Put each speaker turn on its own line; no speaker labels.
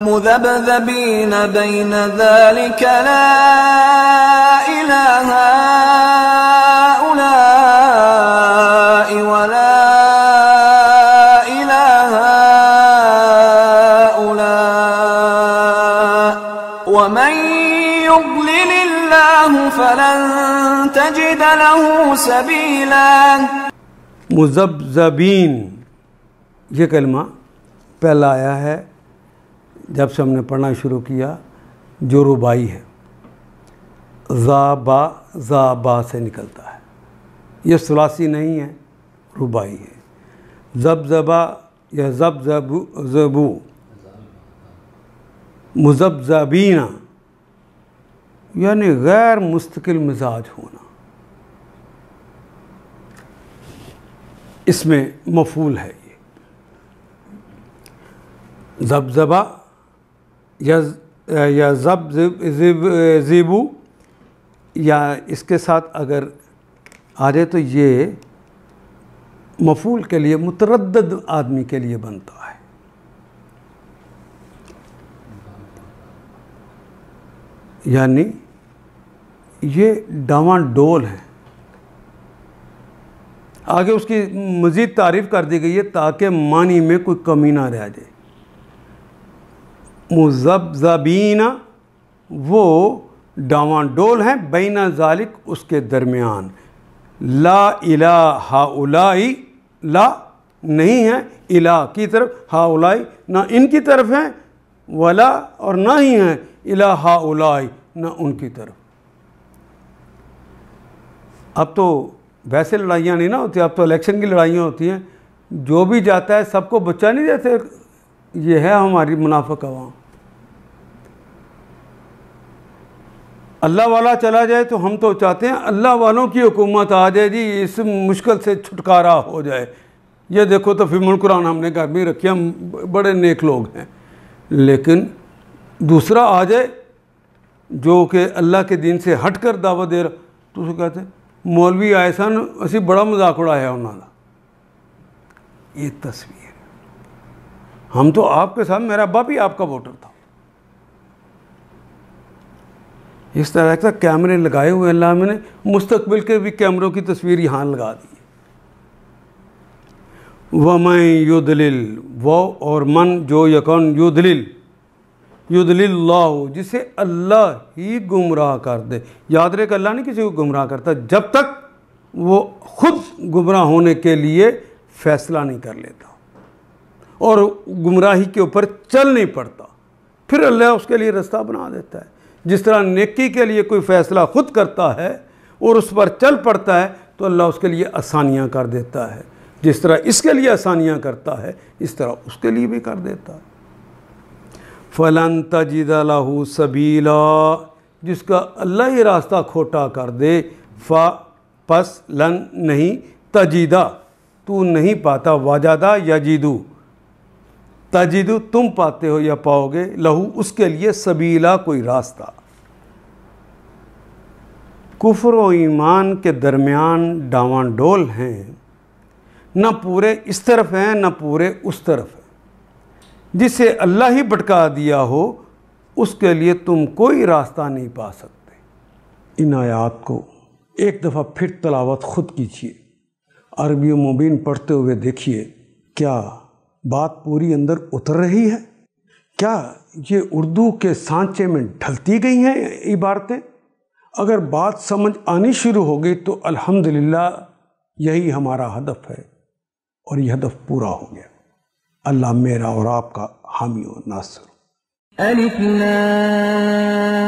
مذبذبین بین ذلک لا الہ هؤلاء ولا الہ هؤلاء ومن يضلل اللہ فلن تجد له سبیلا۔
مذبذبین یہ کلمہ پہلا آیا ہے جب سے ہم نے پڑھنا شروع کیا، جو ربائی ہے، زا با سے نکلتا ہے، یہ ثلاثی نہیں ہے، ربائی ہے۔ زبزبا یا زبزبو، مذبذبین یعنی غیر مستقل مزاج ہونا، اس میں مفعول ہے یہ۔ زبزبا یا زبزبو یا اس کے ساتھ اگر آ جائے تو یہ مفعول کے لیے متردد آدمی کے لیے بنتا ہے۔ یعنی یہ ڈاواں ڈول ہے۔ آگے اس کی مزید تعریف کر دی گئی ہے تاکہ معنی میں کوئی کمی نہ رہ جائے۔ مذبذبین وہ ڈاواں ڈول ہیں، بین ذالک اس کے درمیان، لا الہ ہؤلاء لا نہیں ہے الہ کی طرف، ہؤلاء نہ ان کی طرف ہیں، ولا اور نہ ہی ہیں الہ ہؤلاء نہ ان کی طرف۔ اب تو ویسے لڑائیاں نہیں نہ ہوتی، اب تو الیکشن کی لڑائیاں ہوتی ہیں، جو بھی جاتا ہے سب کو بچہ نہیں دیتے۔ یہ ہے ہماری منافق عوام۔ اللہ والا چلا جائے تو ہم تو چاہتے ہیں اللہ والوں کی حکومت آ جائے جی، اس مشکل سے چھٹکارا ہو جائے۔ یہ دیکھو تفہیم القرآن ہم نے گھر میں رکھی، ہم بڑے نیک لوگ ہیں، لیکن دوسرا آ جائے جو کہ اللہ کے دین سے ہٹ کر دعوت دے رہا تو اسے کہتے ہیں مولوی آئے سن اسی بڑا مذاق اڑایا انہوں نے۔ یہ تصویر، ہم تو آپ کے ساتھ، میرا ابا بھی آپ کا ووٹر تھا۔ اس طرح کا کیمرے لگائے ہوئے اللہ میں نے مستقبل کے بھی کیمروں کی تصویر یہاں لگا دی ہے۔ وَمَن يُضْلِلْ وہ اور من جو یکن یضلل اللہ جسے اللہ ہی گمراہ کر دے۔ یاد رہے کہ اللہ نہیں کسی کو گمراہ کرتا جب تک وہ خود گمراہ ہونے کے لیے فیصلہ نہیں کر لیتا اور گمراہی کے اوپر چل نہیں پڑتا، پھر اللہ اس کے لیے رستہ بنا دیتا ہے۔ جس طرح نیکی کے لیے کوئی فیصلہ خود کرتا ہے اور اس پر چل پڑتا ہے تو اللہ اس کے لیے آسانیاں کر دیتا ہے، جس طرح اس کے لیے آسانیاں کرتا ہے اس طرح اس کے لیے بھی کر دیتا ہے۔ فَلَن تَجِدَ لَهُ سَبِيلًا جس کا اللہ ہی راستہ کھوٹا کر دے، پس لن نہیں، تجیدہ تو نہیں پاتا، وجدہ یجدو تجدو تم پاتے ہو یا پاؤ گے، لہو اس کے لیے سبیلا کوئی راستہ۔ کفر و ایمان کے درمیان ڈاواں ڈول ہیں، نہ پورے اس طرف ہیں نہ پورے اس طرف ہیں۔ جسے اللہ ہی بھٹکا دیا ہو اس کے لیے تم کوئی راستہ نہیں پا سکتے۔ ان آیات کو ایک دفعہ پھر تلاوت خود کیجیے، عربی مبین پڑھتے ہوئے دیکھیے کیا بات پوری اندر اتر رہی ہے؟ کیا یہ اردو کے سانچے میں ڈھلتی گئی ہیں عبارتیں؟ اگر بات سمجھ آنی شروع ہو گئی تو الحمدللہ یہی ہمارا ہدف ہے اور یہ ہدف پورا ہو گیا۔ اللہ میرا اور آپ کا حامی و ناصر۔
الف لام